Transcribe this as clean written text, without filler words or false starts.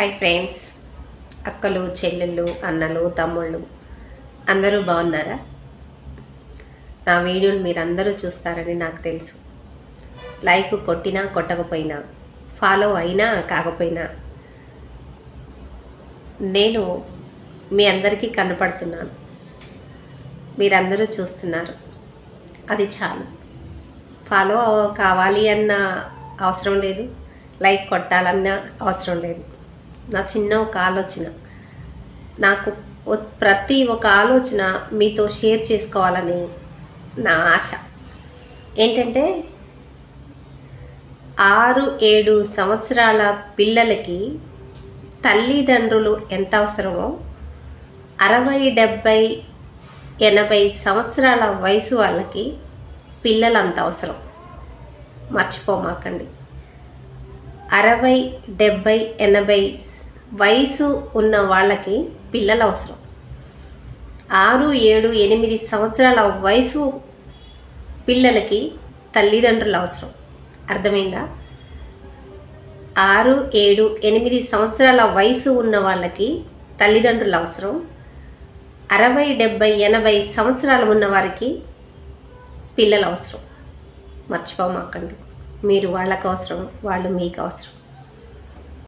Hi friends, అక్కలు చెల్లెళ్ళు అన్నలు తమ్ముళ్ళు అందరూ బాగున్నారా? నా వీడియోలు మీరందరూ చూస్తారని నాకు తెలుసు. లైక్ కొట్టినా కొట్టకపోయినా, ఫాలో అయినా కాకపోయినా నేను మీ అందరికీ కనపడుతున్నాను. మీరందరూ చూస్తున్నారు, అది చాలు. ఫాలో కావాలి అన్న అవసరం లేదు, లైక్ కొట్టాలన్న అవసరం లేదు. నా చిన్న ఒక ఆలోచన, నాకు ప్రతి ఒక్క ఆలోచన మీతో షేర్ చేసుకోవాలని నా ఆశ. ఏంటంటే 6-7 సంవత్సరాల పిల్లలకి తల్లిదండ్రులు ఎంత అవసరమో 60-70-80 సంవత్సరాల వయసు వాళ్ళకి పిల్లలు అంత అవసరం. మర్చిపోమాకండి. 60-70-80 వయసు ఉన్న వాళ్ళకి పిల్లలు అవసరం. 6-7-8 సంవత్సరాల వయసు పిల్లలకి తల్లిదండ్రులు అవసరం. అర్థమైందా? 6-7-8 సంవత్సరాల వయసు ఉన్న వాళ్ళకి తల్లిదండ్రులు అవసరం. 60-70-80 సంవత్సరాలు ఉన్న వారికి పిల్లలు అవసరం. మర్చిపోమాకండి. మీరు వాళ్ళకు అవసరం, వాళ్ళు మీకు అవసరం.